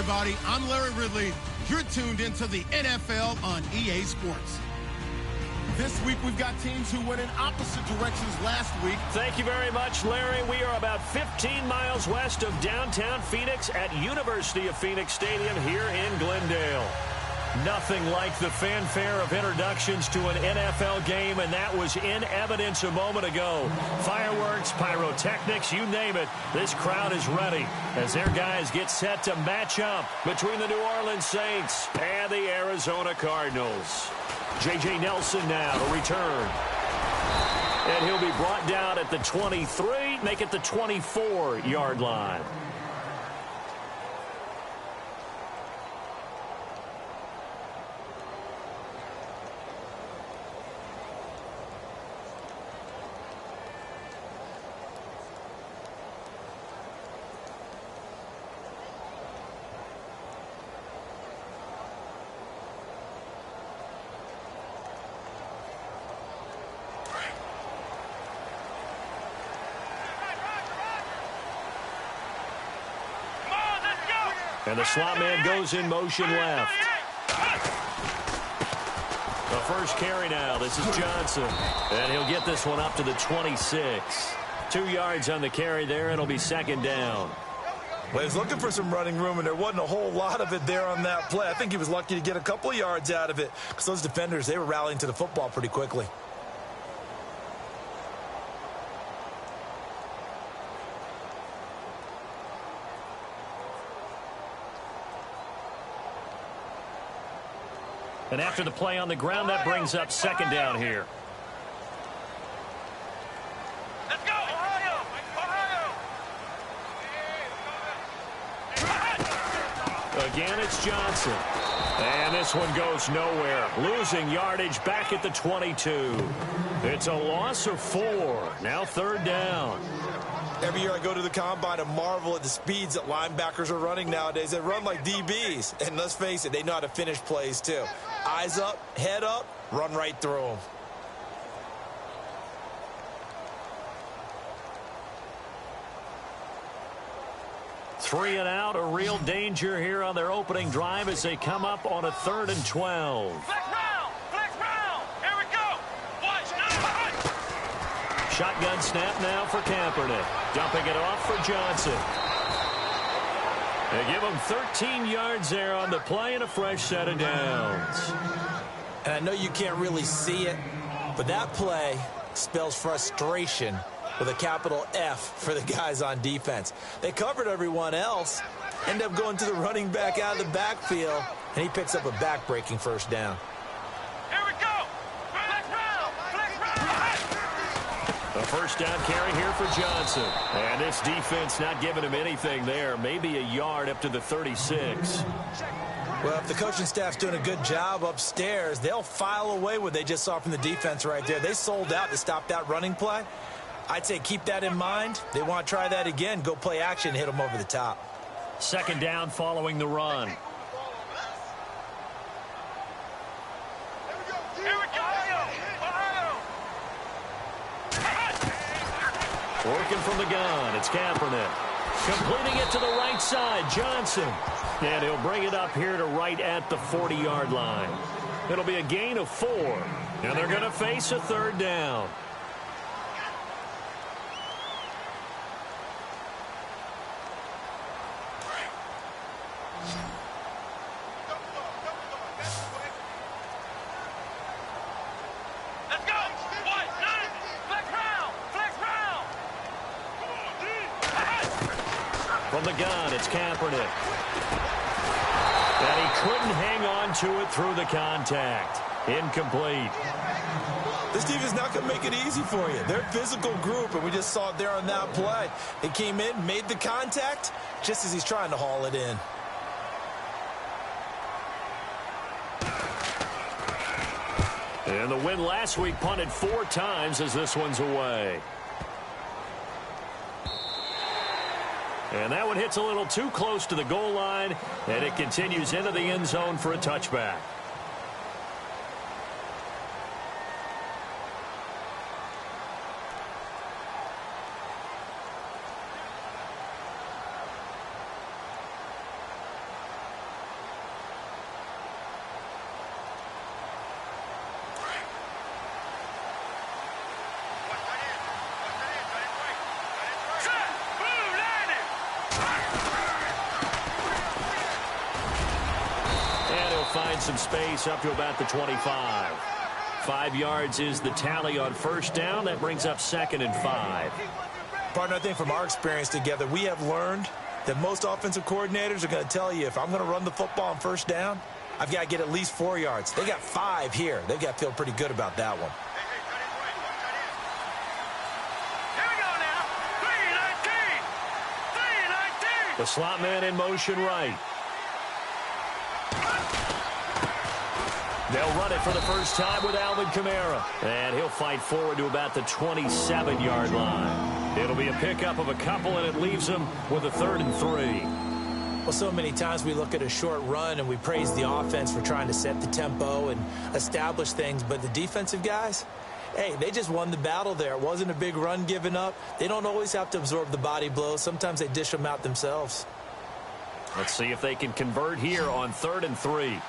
everybody. I'm Larry Ridley. You're tuned into the NFL on EA Sports. This week, we've got teams who went in opposite directions last week. Thank you very much, Larry. We are about 15 miles west of downtown Phoenix at University of Phoenix Stadium here in Glendale. Nothing like the fanfare of introductions to an NFL game, and that was in evidence a moment ago. Fireworks, pyrotechnics, you name it. This crowd is ready as their guys get set to match up between the New Orleans Saints and the Arizona Cardinals. J.J. Nelson now to return. And he'll be brought down at the 23, make it the 24-yard line. And the slot man goes in motion left. The first carry now. This is Johnson. And he'll get this one up to the 26. 2 yards on the carry there. It'll be second down. Well, he was looking for some running room, and there wasn't a whole lot of it there on that play. I think he was lucky to get a couple of yards out of it because those defenders, they were rallying to the football pretty quickly. And after the play on the ground, that brings up second down here. Let's go, Ohio! Ohio! Again, it's Johnson. And this one goes nowhere. Losing yardage back at the 22. It's a loss of 4. Now third down. Every year I go to the combine and marvel at the speeds that linebackers are running nowadays. They run like DBs. And let's face it, they know how to finish plays too. Eyes up, head up, run right through them. Three and out, a real danger here on their opening drive as they come up on a 3rd and 12. Flex round, here we go. Shotgun snap now for Kaepernick. Dumping it off for Johnson. They give him 13 yards there on the play and a fresh set of downs. And I know you can't really see it, but that play spells frustration with a capital F for the guys on defense. They covered everyone else, end up going to the running back out of the backfield, and he picks up a back-breaking first down. Here we go. Flex round. A first down carry here for Johnson. And this defense not giving him anything there. Maybe a yard up to the 36. Well, if the coaching staff's doing a good job upstairs, they'll file away what they just saw from the defense right there. They sold out to stop that running play. I'd say keep that in mind. They want to try that again. Go play action, hit them over the top. Second down following the run. Here we go. Ohio. Working from the gun, it's Kaepernick. Completing it to the right side, Johnson. And he'll bring it up here to right at the 40-yard line. It'll be a gain of 4. And they're going to face a third down. Let's go. Flex round. From the gun, it's Kaepernick. And he couldn't hang on to it through the contact. Incomplete. This defense is not going to make it easy for you. They're a physical group, and we just saw it there on that play. He came in, made the contact, just as he's trying to haul it in. And the win last week punted 4 times as this one's away. And that one hits a little too close to the goal line, and it continues into the end zone for a touchback. some space up to about the 25. 5 yards is the tally on first down. That brings up 2nd and 5. Partner, I think from our experience together, we have learned that most offensive coordinators are going to tell you, if I'm going to run the football on first down, I've got to get at least 4 yards. They got 5 here. They've got to feel pretty good about that one. Here we go now. 3-19. 3-19. The slot man in motion right. They'll run it for the first time with Alvin Kamara. And he'll fight forward to about the 27-yard line. It'll be a pickup of a couple, and it leaves him with a 3rd and 3. Well, so many times we look at a short run and we praise the offense for trying to set the tempo and establish things. But the defensive guys, hey, they just won the battle there. It wasn't a big run given up. They don't always have to absorb the body blows. Sometimes they dish them out themselves. Let's see if they can convert here on 3rd and 3.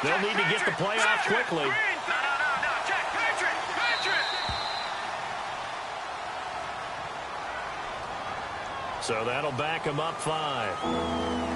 They'll need to get the play off quickly. No. Check. Patrick. So that'll back him up 5.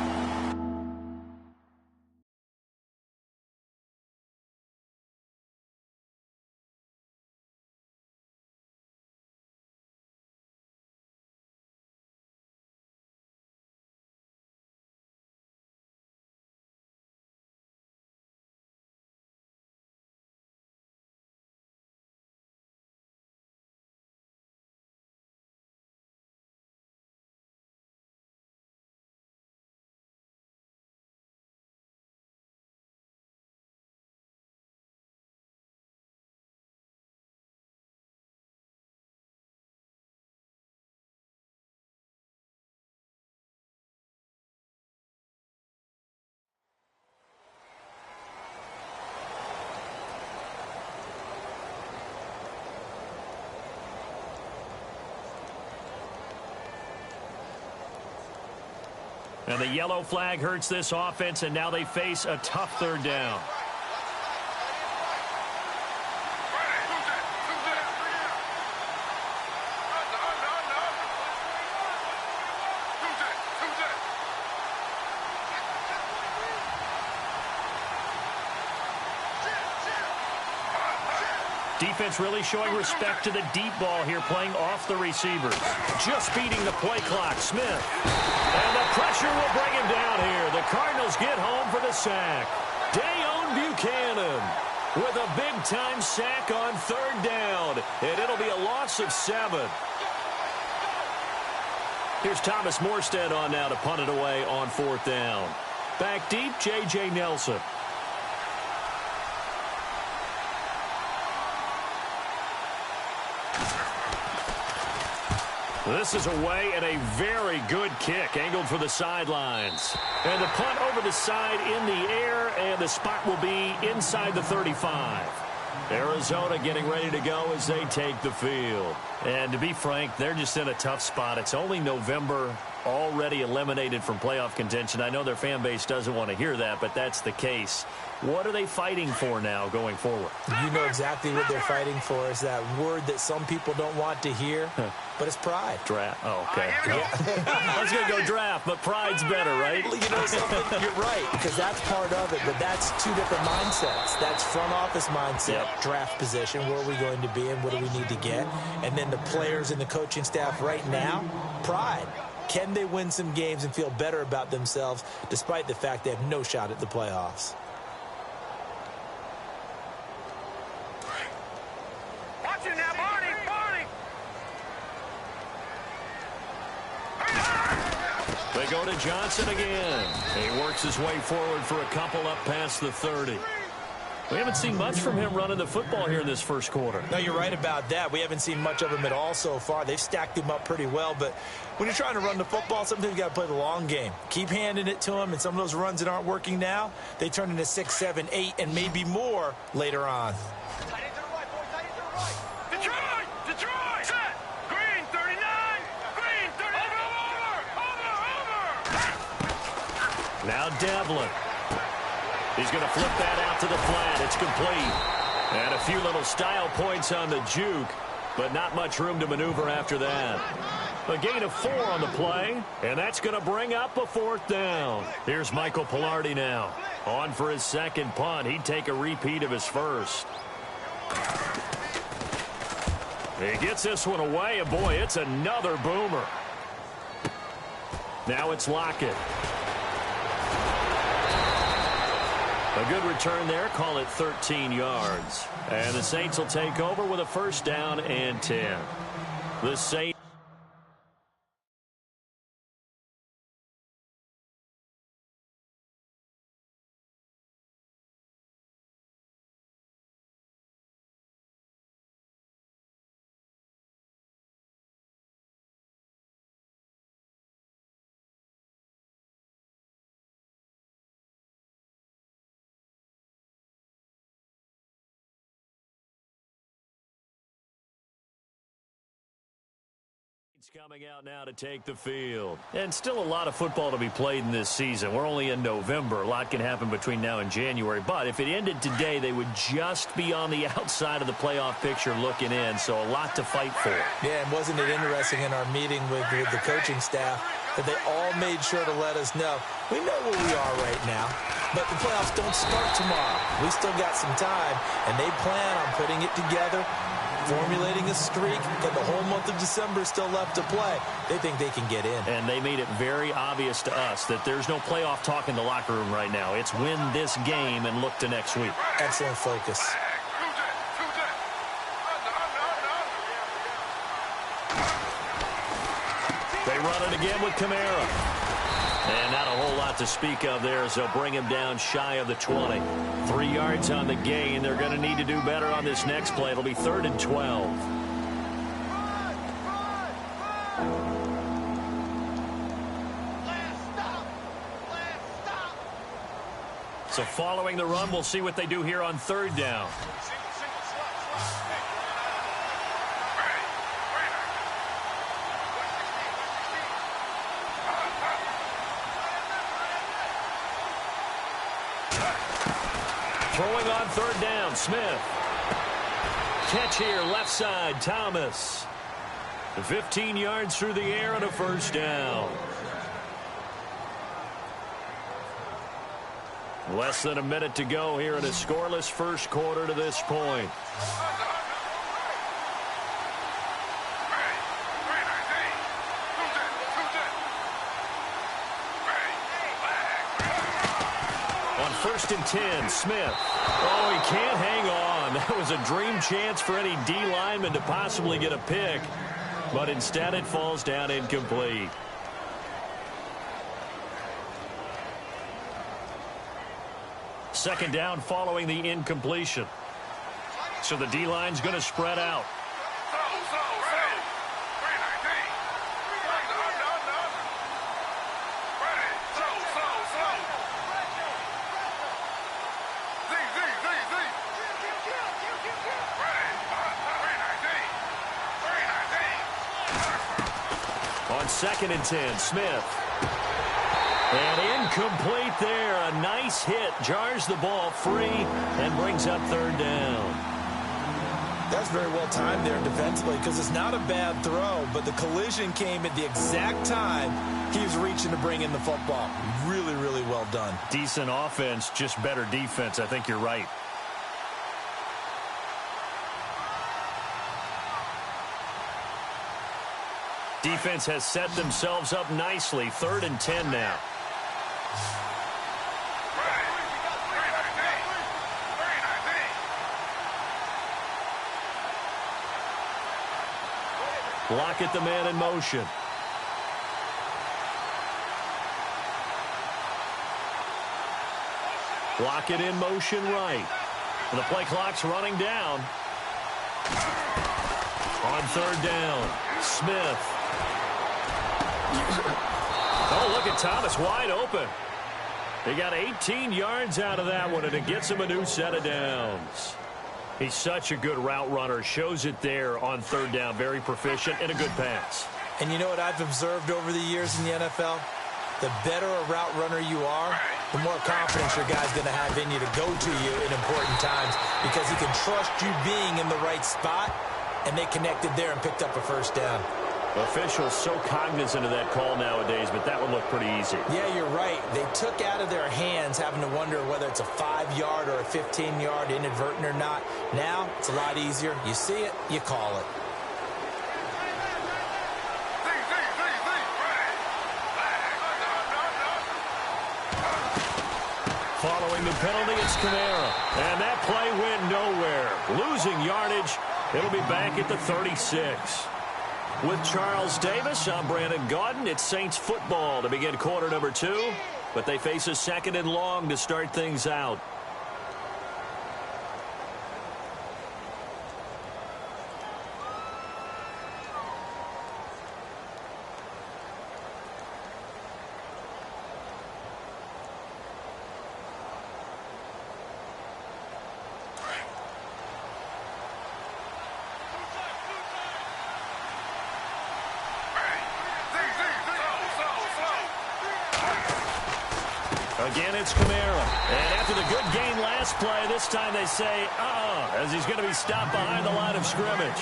And the yellow flag hurts this offense, and now they face a tough 3rd down. Defense really showing respect to the deep ball here, playing off the receivers. Just beating the play clock. Smith. And the pressure will bring him down here. The Cardinals get home for the sack. Dayon Buchanan with a big-time sack on 3rd down. And it'll be a loss of 7. Here's Thomas Morstead on now to punt it away on 4th down. Back deep, J.J. Nelson. This is away, and a very good kick angled for the sidelines. And the punt over the side in the air, and the spot will be inside the 35. Arizona getting ready to go as they take the field. And to be frank, they're just in a tough spot. It's only November, already eliminated from playoff contention. I know their fan base doesn't want to hear that, but that's the case. What are they fighting for now going forward? You know exactly what they're fighting for. Is that word that some people don't want to hear, but it's pride. Draft. Oh, okay. I was going to go draft, but pride's better, right? You know something? You're right, because that's part of it, but that's 2 different mindsets. That's front office mindset, draft position, where are we going to be and what do we need to get? And then the players and the coaching staff right now, pride. Can they win some games and feel better about themselves despite the fact they have no shot at the playoffs? Watch it now, Barney. They go to Johnson again. He works his way forward for a couple up past the 30. We haven't seen much from him running the football here in this first quarter. No, you're right about that. We haven't seen much of him at all so far. They've stacked him up pretty well, but when you're trying to run the football, sometimes you got to play the long game. Keep handing it to him, and some of those runs that aren't working now, they turn into 6, 7, 8, and maybe more later on. Tight end to the right, boy. Tight end to the right. Detroit. Set. Green, 39. Green, 30. Over. Now Devlin. He's going to flip that out to the flat. It's complete. And a few little style points on the juke, but not much room to maneuver after that. A gain of 4 on the play, and that's going to bring up a 4th down. Here's Michael Pilardi now. On for his second punt. He'd take a repeat of his first. He gets this one away, and boy, it's another boomer. Now it's Lockett. A good return there. Call it 13 yards. And the Saints will take over with a 1st down and 10. The Saints. Coming out now to take the field. And still a lot of football to be played in this season. We're only in November. A lot can happen between now and January. But if it ended today, they would just be on the outside of the playoff picture looking in. So a lot to fight for. Yeah, and wasn't it interesting in our meeting with the coaching staff that they all made sure to let us know, we know where we are right now, but the playoffs don't start tomorrow. We still got some time, and they plan on putting it together, formulating a streak, and the whole month of December is still left to play. They think they can get in. And they made it very obvious to us that there's no playoff talk in the locker room right now. It's win this game and look to next week. Excellent focus. They run it again with Kamara. And not a whole lot to speak of there as they'll bring him down shy of the 20. 3 yards on the gain. They're going to need to do better on this next play. It'll be 3rd and 12. So following the run, we'll see what they do here on 3rd down. Throwing on 3rd down, Smith. Catch here, left side, Thomas. 15 yards through the air and a 1st down. Less than a minute to go here in a scoreless first quarter to this point. On 1st and 10, Smith. Oh, he can't hang on. That was a dream chance for any D lineman to possibly get a pick, but instead it falls down incomplete. Second down following the incompletion. So the D-line's going to spread out. On 2nd and 10, Smith. And incomplete there. A nice hit. Jars the ball free and brings up 3rd down. That's very well timed there defensively because it's not a bad throw, but the collision came at the exact time he was reaching to bring in the football. Really, really well done. Decent offense, just better defense. I think you're right. Defense has set themselves up nicely. 3rd and 10 now. Lockett, the man in motion. Lockett in motion right. And the play clock's running down. On 3rd down, Smith. Oh, look at Thomas wide open. He got 18 yards out of that one, and it gets him a new set of downs. He's such a good route runner. Shows it there on 3rd down. Very proficient and a good pass. And you know what I've observed over the years in the NFL? The better a route runner you are, the more confidence your guy's going to have in you to go to you in important times because he can trust you being in the right spot, and they connected there and picked up a first down. Officials so cognizant of that call nowadays, but that one looked pretty easy. Yeah, you're right. They took out of their hands having to wonder whether it's a 5-yard or a 15-yard inadvertent or not. Now, it's a lot easier. You see it, you call it. Following the penalty, it's Kamara. And that play went nowhere. Losing yardage. It'll be back at the 36. With Charles Davis, I'm Brandon Gaudin. It's Saints football to begin quarter number 2. But they face a 2nd and long to start things out. Again, it's Kamara. And after the good game last play, this time they say, as he's going to be stopped behind the line of scrimmage.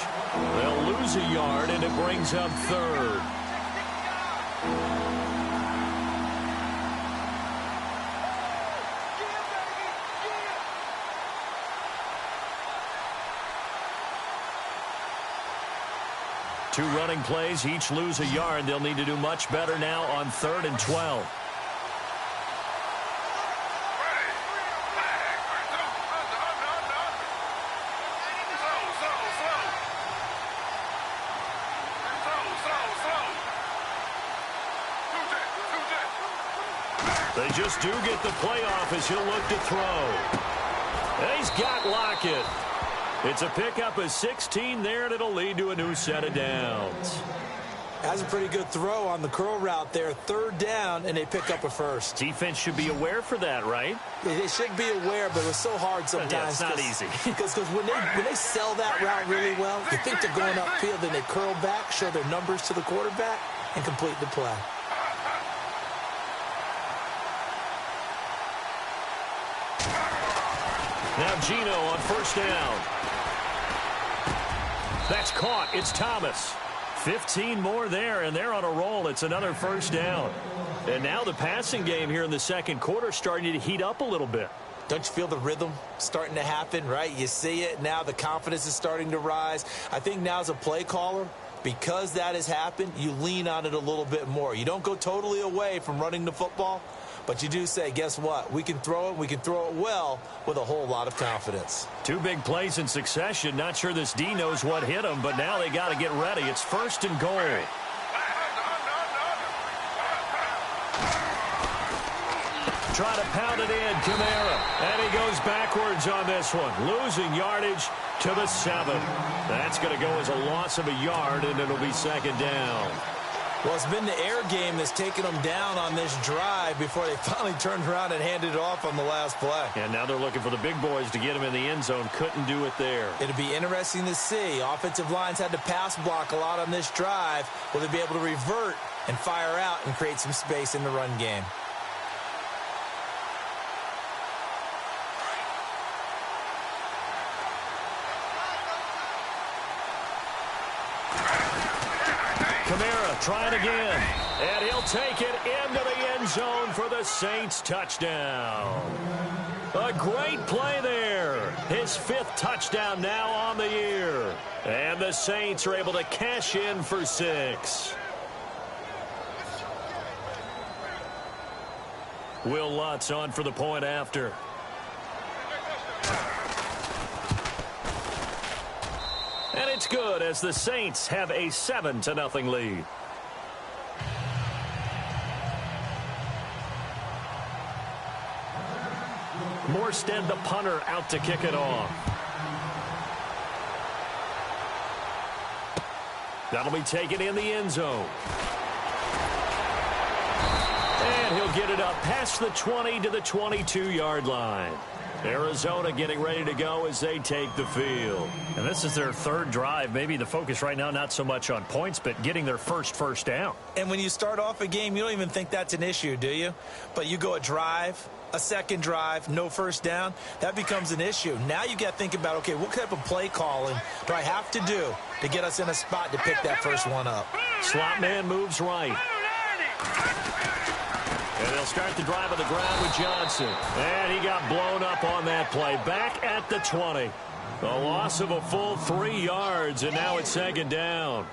They'll lose a yard, and it brings up 3rd. Two running plays, each lose a yard. They'll need to do much better now on 3rd and 12. They just do get the playoff as he'll look to throw. And he's got Lockett. It's a pickup of 16 there, and it'll lead to a new set of downs. That's a pretty good throw on the curl route there. 3rd down, and they pick up a first. Defense should be aware for that, right? They should be aware, but it's so hard sometimes. Yeah, it's not easy. Because when they sell that route really well, you think they're going upfield, then they curl back, show their numbers to the quarterback, and complete the play. Now Gino on 1st down. That's caught. It's Thomas. 15 more there, and they're on a roll. It's another 1st down. And now the passing game here in the 2nd quarter starting to heat up a little bit. Don't you feel the rhythm starting to happen, right? You see it. Now the confidence is starting to rise. I think now as a play caller, because that has happened, you lean on it a little bit more. You don't go totally away from running the football, but you do say, guess what? We can throw it. We can throw it well with a whole lot of confidence. 2 big plays in succession. Not sure this D knows what hit him, but now they got to get ready. It's 1st and goal. Try to pound it in, Kamara. And he goes backwards on this one. Losing yardage to the 7. That's going to go as a loss of a yard, and it'll be 2nd down. Well, it's been the air game that's taken them down on this drive before they finally turned around and handed it off on the last play. And now they're looking for the big boys to get him in the end zone. Couldn't do it there. It'll be interesting to see. Offensive lines had to pass block a lot on this drive. Will they be able to revert and fire out and create some space in the run game? Kamara trying again, and he'll take it into the end zone for the Saints touchdown. A great play there. His 5th touchdown now on the year. And the Saints are able to cash in for 6. Will Lutz on for the point after. And it's good as the Saints have a 7-0 lead. Morstead, the punter, out to kick it off. That'll be taken in the end zone. And he'll get it up past the 20 to the 22-yard line. Arizona getting ready to go as they take the field. And this is their third drive. Maybe the focus right now not so much on points, but getting their first down. And when you start off a game, you don't even think that's an issue, do you? But you go a drive, a second drive, no first down, that becomes an issue. Now you got to think about, okay, what type of play calling do I have to do to get us in a spot to pick that first one up? Slot man moves right. And they'll start the drive on the ground with Johnson. And he got blown up on that play. Back at the 20. A loss of a full 3 yards, and now it's second down.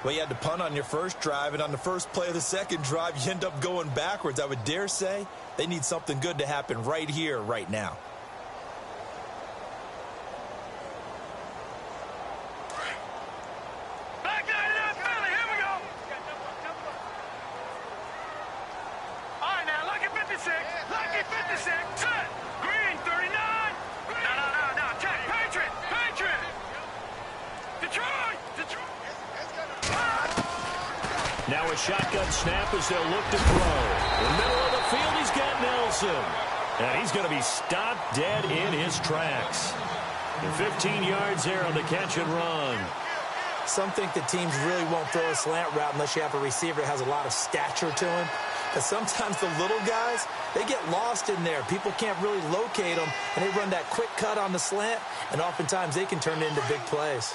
Well, you had to punt on your first drive, and on the first play of the second drive, you end up going backwards. I would dare say they need something good to happen right here, right now. Now a shotgun snap as they'll look to throw. In the middle of the field, he's got Nelson. And he's going to be stopped dead in his tracks. And 15 yards there on the catch and run. Some think that teams really won't throw a slant route unless you have a receiver that has a lot of stature to him. But sometimes the little guys, they get lost in there. People can't really locate them, and they run that quick cut on the slant, and oftentimes they can turn it into big plays.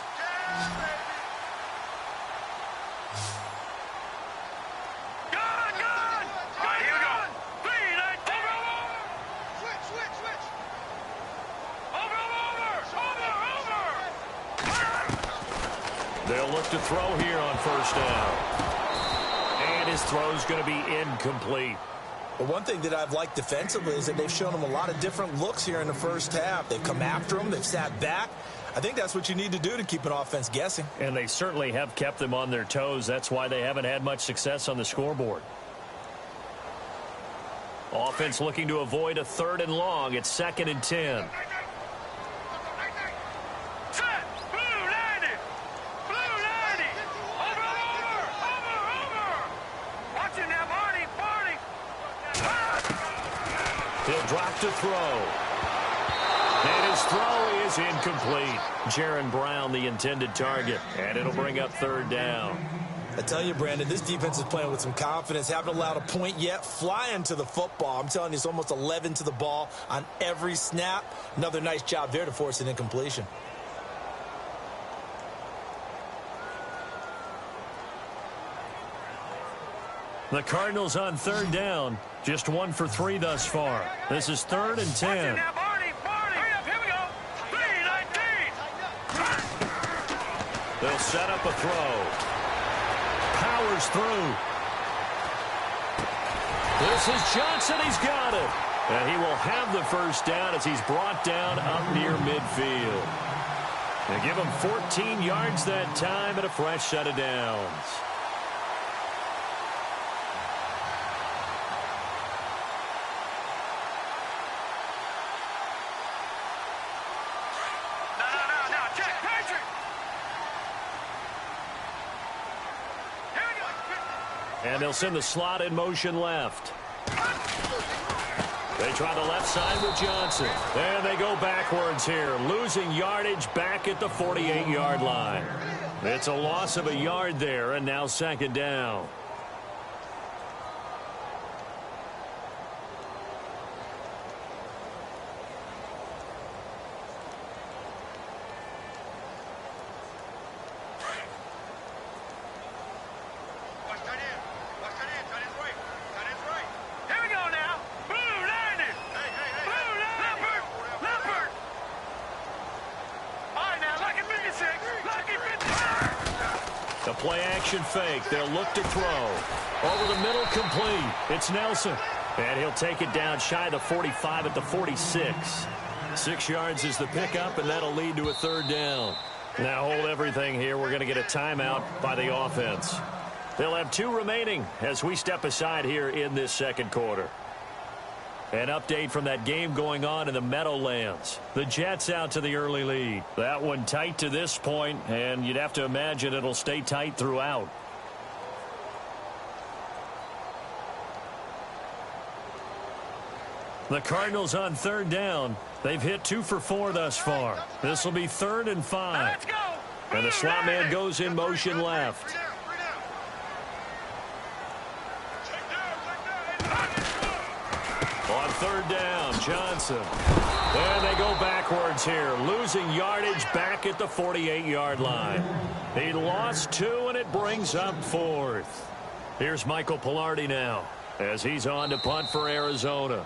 They'll look to throw here on first down. And his throw's going to be incomplete. But one thing that I've liked defensively is that they've shown him a lot of different looks here in the first half. They've come after him. They've sat back. I think that's what you need to do to keep an offense guessing. And they certainly have kept them on their toes. That's why they haven't had much success on the scoreboard. Offense looking to avoid a 3rd and long. It's 2nd and 10. He'll drop to throw. And his throw is incomplete. Jaron Brown, the intended target. And it'll bring up 3rd down. I tell you, Brandon, this defense is playing with some confidence. Haven't allowed a point yet. Flying to the football. I'm telling you, it's almost 11 to the ball on every snap. Another nice job there to force an incompletion. The Cardinals on 3rd down. Just 1 for 3 thus far. This is 3rd and 10. They'll set up a throw. Powers through. This is Johnson. He's got it. And he will have the first down as he's brought down up near midfield. They give him 14 yards that time and a fresh set of downs. And they'll send the slot in motion left. They try the left side with Johnson. And they go backwards here, losing yardage back at the 48-yard line. It's a loss of a yard there, and now 2nd down. The play-action fake. They'll look to throw. Over the middle, complete. It's Nelson. And he'll take it down shy of the 45 at the 46. 6 yards is the pickup, and that'll lead to a 3rd down. Now hold everything here. We're going to get a timeout by the offense. They'll have 2 remaining as we step aside here in this 2nd quarter. An update from that game going on in the Meadowlands. The Jets out to the early lead. That one tight to this point, and you'd have to imagine it'll stay tight throughout. The Cardinals on third down. They've hit 2 for 4 thus far. This will be 3rd and 5. Let's go. And the slot man goes in motion left. On third down, Johnson. And they go backwards here, losing yardage back at the 48-yard line. He lost 2, and it brings up 4th. Here's Michael Pilardi now as he's on to punt for Arizona.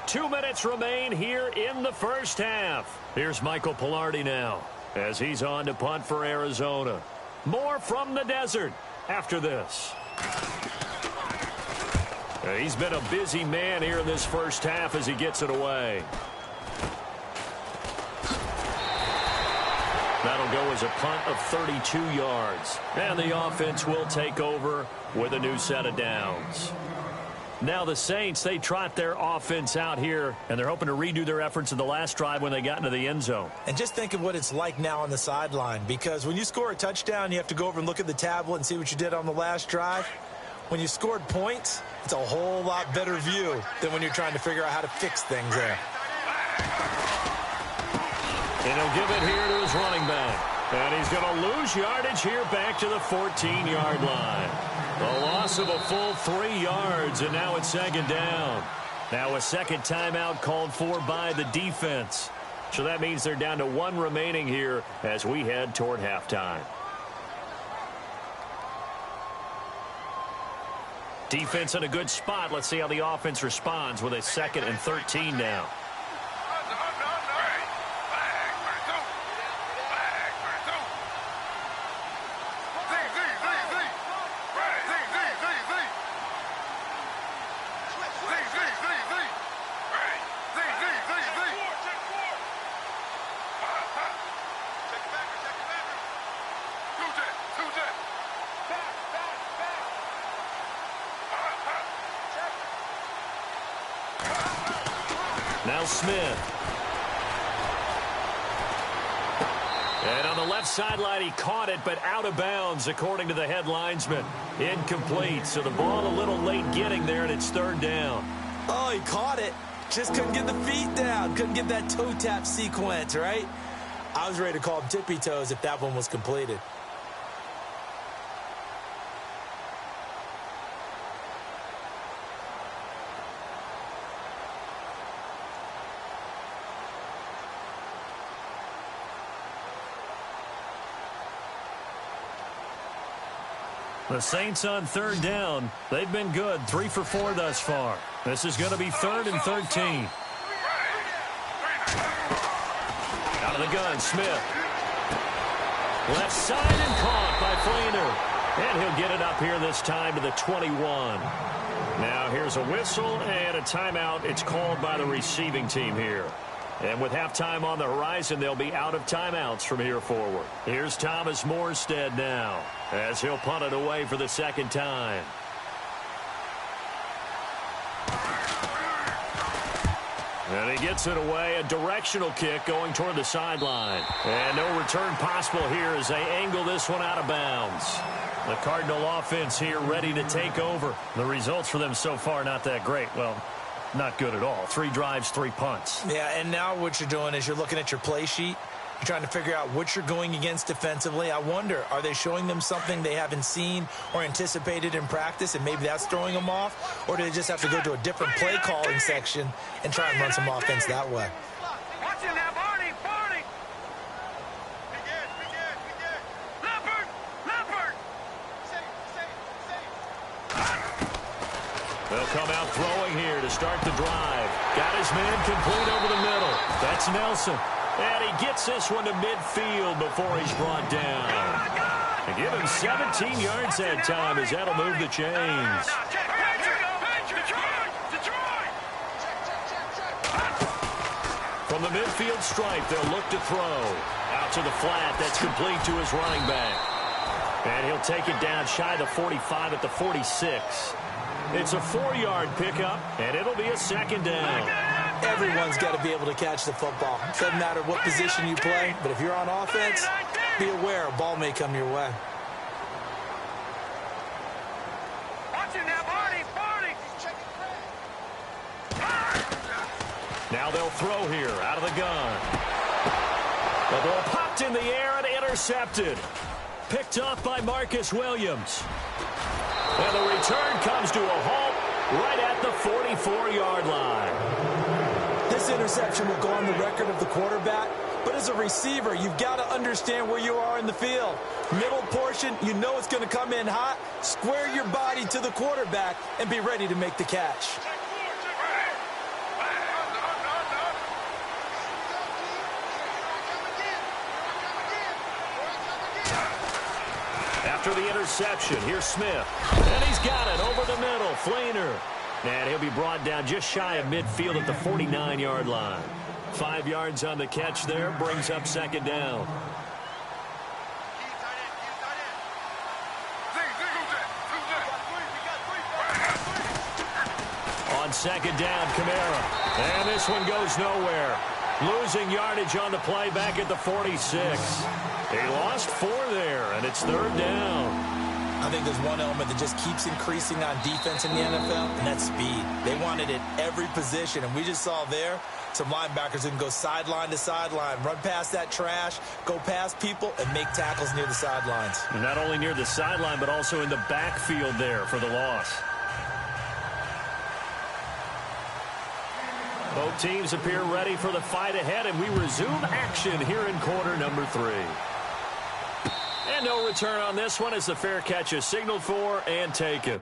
2 minutes remain here in the first half. Here's Michael Pilardi now as he's on to punt for Arizona. More from the desert after this. He's been a busy man here in this first half as he gets it away. That'll go as a punt of 32 yards. And the offense will take over with a new set of downs. Now the Saints, they trot their offense out here, and they're hoping to redo their efforts in the last drive when they got into the end zone. And just think of what it's like now on the sideline, because when you score a touchdown, you have to go over and look at the tablet and see what you did on the last drive. When you scored points, it's a whole lot better view than when you're trying to figure out how to fix things there. And he'll give it here to his running back. And he's going to lose yardage here back to the 14-yard line. A loss of a full 3 yards, and now it's 2nd down. Now a second timeout called for by the defense. So that means they're down to 1 remaining here as we head toward halftime. Defense in a good spot. Let's see how the offense responds with a 2nd and 13 now. Now Smith. And on the left sideline, he caught it, but out of bounds, according to the head linesman. Incomplete, so the ball a little late getting there, and it's 3rd down. Oh, he caught it. Just couldn't get the feet down. Couldn't get that toe tap sequence, right? I was ready to call him tippy toes if that one was completed. The Saints on 3rd down. They've been good, 3 for 4 thus far. This is going to be 3rd and 13. Out of the gun, Smith. Left side and caught by Flainer. And he'll get it up here this time to the 21. Now here's a whistle and a timeout. It's called by the receiving team here. And with halftime on the horizon, they'll be out of timeouts from here forward. Here's Thomas Morstead now as he'll punt it away for the 2nd time. And he gets it away, a directional kick going toward the sideline. And no return possible here as they angle this one out of bounds. The Cardinal offense here ready to take over. The results for them so far not that great. Well, not good at all. 3 drives, 3 punts. Yeah, and now what you're doing is you're looking at your play sheet. You're trying to figure out what you're going against defensively. I wonder, are they showing them something they haven't seen or anticipated in practice, and maybe that's throwing them off? Or do they just have to go to a different play calling section and try and run some offense that way? Watch him now, Barney! Barney! Leopard! Leopard! They'll come out throwing here to start the drive. Got his man complete over the middle. That's Nelson. And he gets this one to midfield before he's brought down. And give him 17 yards that time as that'll move the chains. From the midfield stripe, they'll look to throw. Out to the flat, that's complete to his running back. And he'll take it down shy of the 45 at the 46. It's a 4-yard pickup, and it'll be a 2nd down. Everyone's got to be able to catch the football. Doesn't matter what position you play, but if you're on offense, be aware a ball may come your way. Watch it now, Barney! Now they'll throw here out of the gun. The ball popped in the air and intercepted. Picked off by Marcus Williams. And the return comes to a halt right at the 44-yard line. This interception will go on the record of the quarterback, but as a receiver, you've got to understand where you are in the field. Middle portion, you know it's going to come in hot. Square your body to the quarterback and be ready to make the catch. After the interception, here's Smith. And he's got it over the middle. Fleener. And he'll be brought down just shy of midfield at the 49-yard line. 5 yards on the catch there. Brings up second down. On second down, Kamara. And this one goes nowhere. Losing yardage on the play back at the 46. He lost 4 there, and it's third down. I think there's one element that just keeps increasing on defense in the NFL, and that's speed. They want it at every position, and we just saw there some linebackers that can go sideline to sideline, run past that trash, go past people, and make tackles near the sidelines. Not only near the sideline, but also in the backfield there for the loss. Both teams appear ready for the fight ahead, and we resume action here in quarter number 3. And no return on this one as the fair catch is signaled for and taken.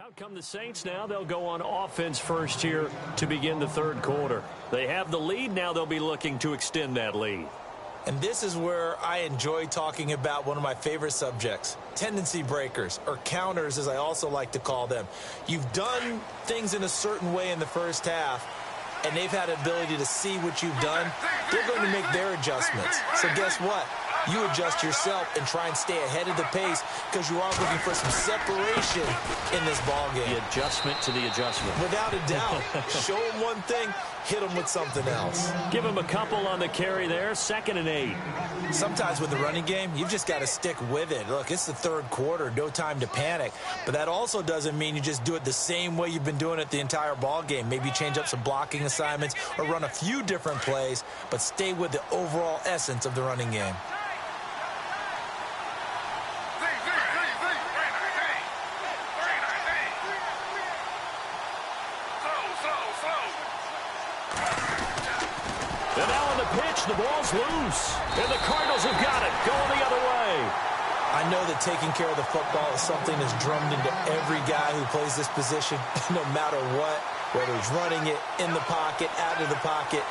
Out come the Saints now. They'll go on offense first here to begin the third quarter. They have the lead. Now they'll be looking to extend that lead. And this is where I enjoy talking about one of my favorite subjects, tendency breakers, or counters as I also like to call them. You've done things in a certain way in the first half, and they've had an ability to see what you've done. They're going to make their adjustments. So guess what? You adjust yourself and try and stay ahead of the pace because you are looking for some separation in this ball game. The adjustment to the adjustment. Without a doubt. Show them one thing, hit them with something else. Give them a couple on the carry there, 2nd and 8. Sometimes with the running game, you've just got to stick with it. Look, it's the third quarter, no time to panic. But that also doesn't mean you just do it the same way you've been doing it the entire ball game. Maybe change up some blocking assignments or run a few different plays, but stay with the overall essence of the running game. And now on the pitch, the ball's loose. And the Cardinals have got it, going the other way. I know that taking care of the football is something that's drummed into every guy who plays this position, no matter what, whether he's running it, in the pocket, out of the pocket.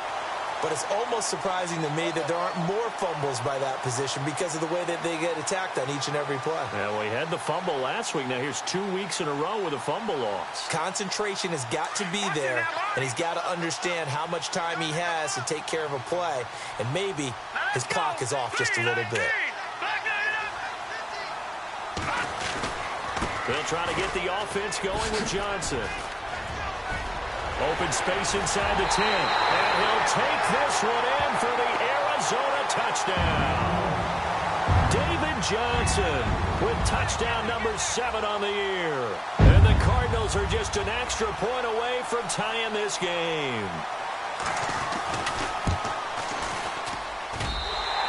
But it's almost surprising to me that there aren't more fumbles by that position because of the way that they get attacked on each and every play. Yeah, we had the fumble last week. Now here's 2 weeks in a row with a fumble loss. Concentration has got to be there, and he's got to understand how much time he has to take care of a play, and maybe his clock is off just a little bit. They'll try to get the offense going with Johnson. Open space inside the 10. And he'll take this one in for the Arizona touchdown. David Johnson with touchdown number 7 on the year. And the Cardinals are just an extra point away from tying this game.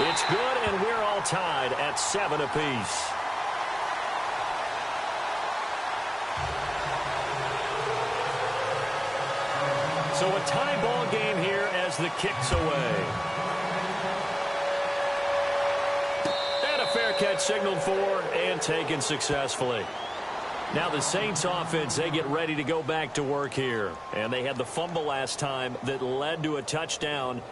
It's good, and we're all tied at 7 apiece. So a tie ball game here as the kick's away. And a fair catch signaled for and taken successfully. Now the Saints offense, they get ready to go back to work here. And they had the fumble last time that led to a touchdown.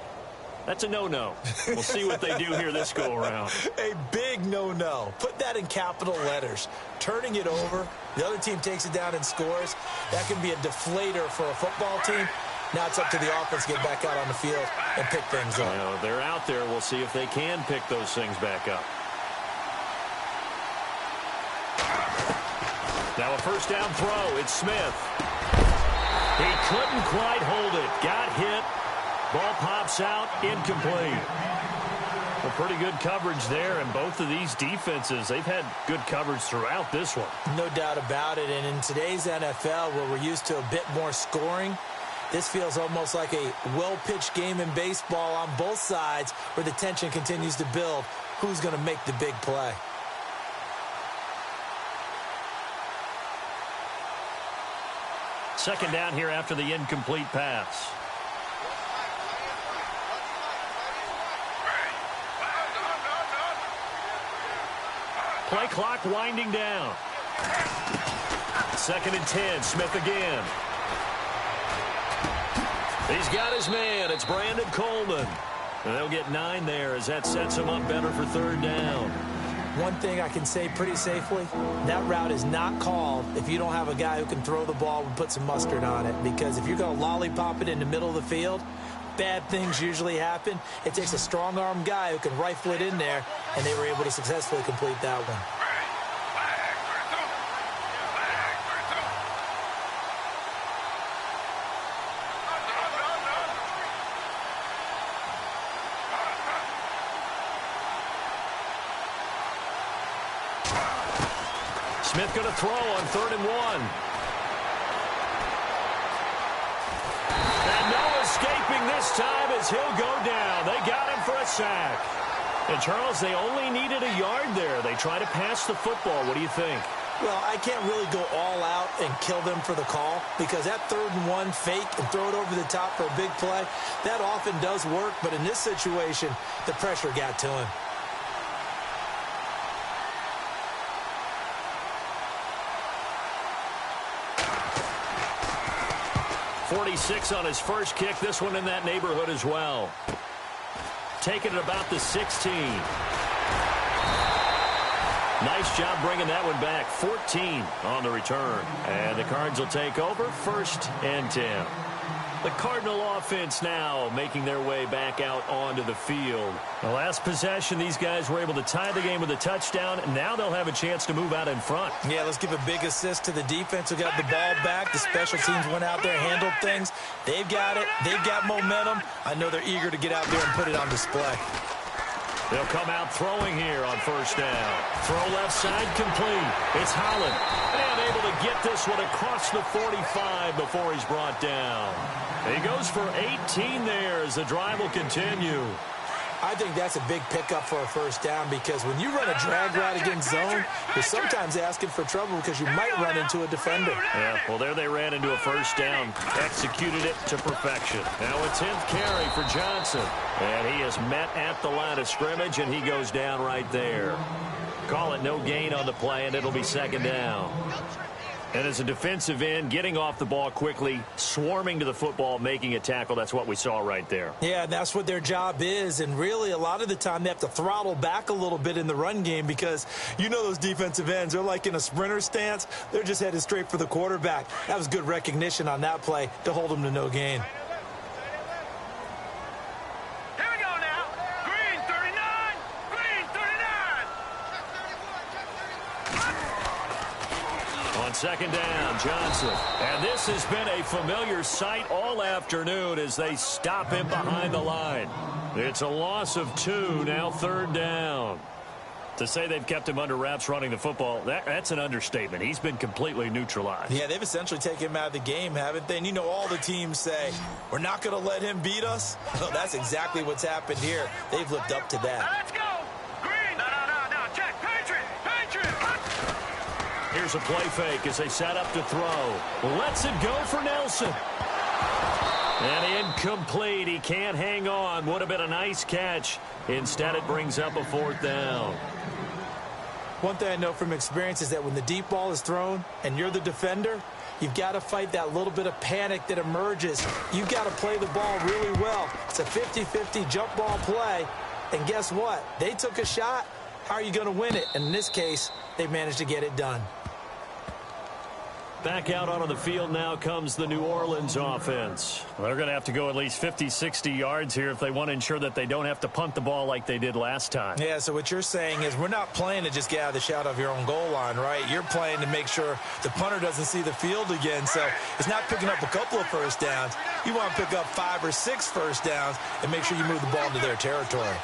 That's a no-no. We'll see what they do here this go-around. A big no-no. Put that in capital letters. Turning it over, the other team takes it down and scores. That can be a deflator for a football team. Now it's up to the offense to get back out on the field and pick things up. Well, they're out there. We'll see if they can pick those things back up. Now a first down throw. It's Smith. He couldn't quite hold it. Got hit. Ball pops out. Incomplete. Well, pretty good coverage there, and both of these defenses, they've had good coverage throughout this one. No doubt about it, and in today's NFL, where we're used to a bit more scoring, this feels almost like a well-pitched game in baseball on both sides where the tension continues to build. Who's going to make the big play? Second down here after the incomplete pass. Play clock winding down. 2nd and 10. Smith again. He's got his man. It's Brandon Coleman. And they'll get 9 there as that sets him up better for 3rd down. One thing I can say pretty safely, that route is not called if you don't have a guy who can throw the ball and put some mustard on it. Because if you're going to lollipop it in the middle of the field, bad things usually happen. It takes a strong-arm guy who can rifle it in there, and they were able to successfully complete that one. Smith going to throw on 3rd and 1. And no escaping this time as he'll go down. They got him for a sack. And, Charles, they only needed a yard there. They try to pass the football. What do you think? Well, I can't really go all out and kill them for the call because that 3rd and 1 fake and throw it over the top for a big play, that often does work. But in this situation, the pressure got to him. 46 on his first kick. This one in that neighborhood as well. Taking it about the 16. Nice job bringing that one back. 14 on the return. And the Cards will take over 1st and 10. The Cardinal offense now making their way back out onto the field. The last possession, these guys were able to tie the game with a touchdown. And now they'll have a chance to move out in front. Yeah, let's give a big assist to the defense who got the ball back. The special teams went out there, handled things. They've got it. They've got momentum. I know they're eager to get out there and put it on display. They'll come out throwing here on 1st down. Throw left side complete. It's Holland. And able to get this one across the 45 before he's brought down. He goes for 18 there as the drive will continue. I think that's a big pickup for a 1st down because when you run a drag route against zone, you're sometimes asking for trouble because you might run into a defender. Yeah, well, there they ran into a 1st down. Executed it to perfection. Now a 10th carry for Johnson. And he is met at the line of scrimmage, and he goes down right there. Call it no gain on the play, and it'll be 2nd down. And as a defensive end, getting off the ball quickly, swarming to the football, making a tackle, that's what we saw right there. Yeah, and that's what their job is. And really, a lot of the time, they have to throttle back a little bit in the run game because you know those defensive ends, they're like in a sprinter stance. They're just headed straight for the quarterback. That was good recognition on that play to hold them to no gain. On 2nd down, Johnson. And this has been a familiar sight all afternoon as they stop him behind the line. It's a loss of 2, now 3rd down. To say they've kept him under wraps running the football, that's an understatement. He's been completely neutralized. Yeah, they've essentially taken him out of the game, haven't they? And you know all the teams say, we're not going to let him beat us. Well, that's exactly what's happened here. They've lived up to that. Let's go! Green! No, check! Patriot! Here's a play fake as they set up to throw. Lets it go for Nelson. And incomplete. He can't hang on. Would have been a nice catch. Instead, it brings up a 4th down. One thing I know from experience is that when the deep ball is thrown and you're the defender, you've got to fight that little bit of panic that emerges. You've got to play the ball really well. It's a 50-50 jump ball play. And guess what? They took a shot. How are you going to win it? And in this case, they managed to get it done. Back out onto the field now comes the New Orleans offense. Well, they're going to have to go at least 50, 60 yards here if they want to ensure that they don't have to punt the ball like they did last time. Yeah, so what you're saying is we're not playing to just get out of the shadow of your own goal line, right? You're playing to make sure the punter doesn't see the field again. So it's not picking up a couple of first downs. You want to pick up 5 or 6 first downs and make sure you move the ball into their territory.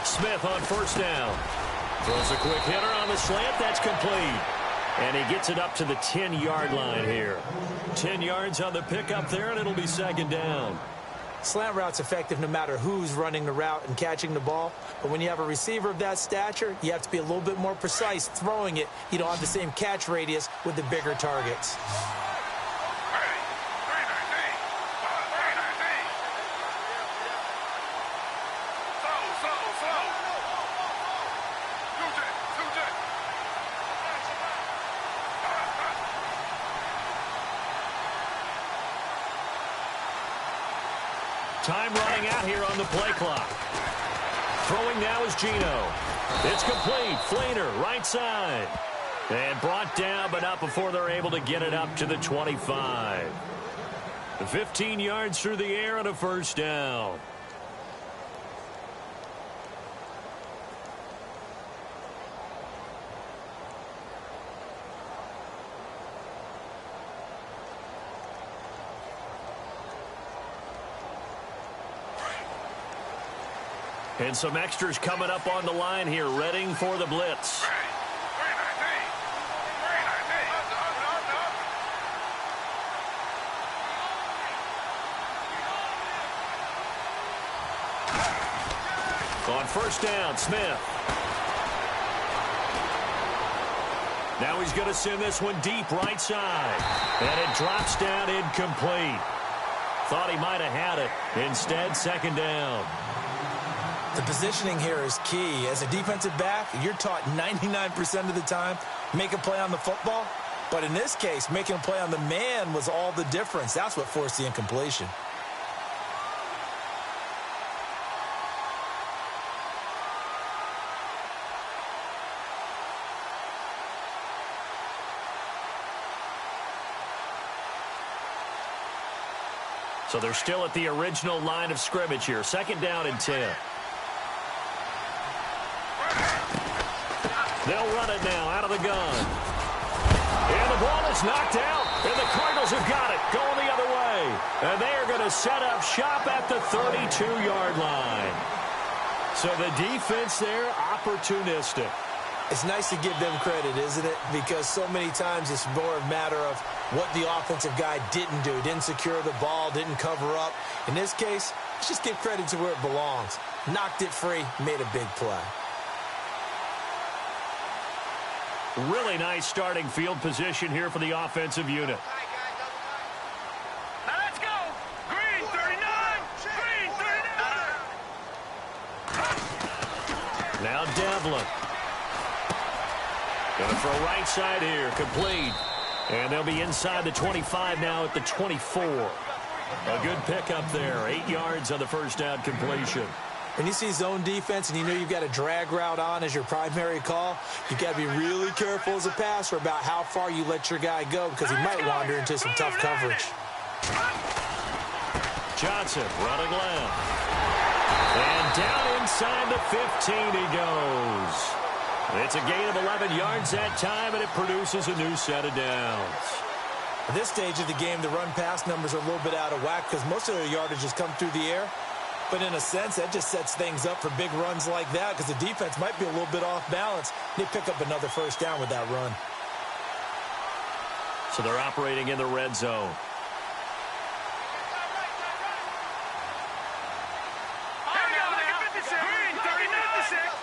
Smith on first down. Throws a quick hitter on the slant. That's complete. And he gets it up to the 10-yard line here. 10 yards on the pickup there, and it'll be second down. Slant route's effective no matter who's running the route and catching the ball. But when you have a receiver of that stature, you have to be a little bit more precise throwing it. You don't have the same catch radius with the bigger targets. Time running out here on the play clock. Throwing now is Geno. It's complete. Fleener, right side. And brought down, but not before they're able to get it up to the 25. 15 yards through the air and a first down. And some extras coming up on the line here, readying for the blitz. On first down, Smith. Now he's going to send this one deep right side. And it drops down incomplete. Thought he might have had it. Instead, second down. The positioning here is key. As a defensive back, you're taught 99% of the time, make a play on the football. But in this case, making a play on the man was all the difference. That's what forced the incompletion. So they're still at the original line of scrimmage here. Second down and 10. They'll run it now out of the gun. And the ball is knocked out. And the Cardinals have got it. Going the other way. And they are going to set up shop at the 32-yard line. So the defense there, opportunistic. It's nice to give them credit, isn't it? Because so many times it's more a matter of what the offensive guy didn't do. Didn't secure the ball, didn't cover up. In this case, let's just give credit to where it belongs. Knocked it free, made a big play. Really nice starting field position here for the offensive unit. Now let's go. Green 39. Green 39. Now Devlin. Going to throw right side here. Complete. And they'll be inside the 25 now at the 24. A good pickup there. 8 yards on the first down completion. When you see zone defense and you know you've got a drag route on as your primary call, you've got to be really careful as a passer about how far you let your guy go because he might wander into some tough coverage. Johnson running left. And down inside the 15 he goes. It's a gain of 11 yards that time, and it produces a new set of downs. At this stage of the game, the run-pass numbers are a little bit out of whack because most of their yardage has come through the air. But in a sense, that just sets things up for big runs like that because the defense might be a little bit off balance. They pick up another first down with that run. So they're operating in the red zone. Green 39.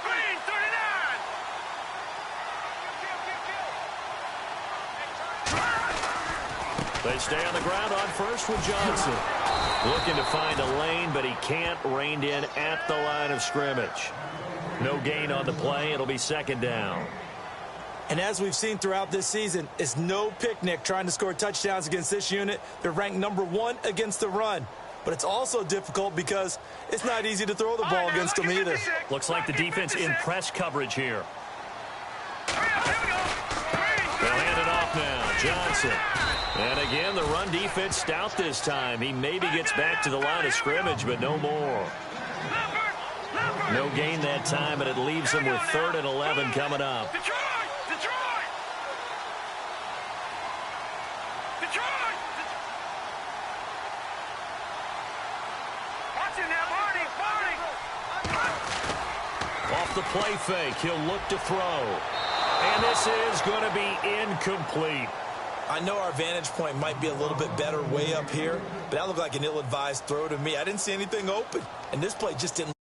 Green 39. They stay on the ground on first with Johnson. Looking to find a lane, but he can't. Reined in at the line of scrimmage. No gain on the play. It'll be second down. And as we've seen throughout this season, it's no picnic trying to score touchdowns against this unit. They're ranked #1 against the run. But it's also difficult because it's not easy to throw the ball against them either. Looks like the defense in press coverage here. They'll hand it off now. Johnson. And again, the run defense stout this time. He maybe gets back to the line of scrimmage, but no more. No gain that time, and it leaves him with 3rd and 11 coming up. Off the play fake, he'll look to throw. And this is going to be incomplete. I know our vantage point might be a little bit better way up here, but that looked like an ill-advised throw to me. I didn't see anything open, and this play just didn't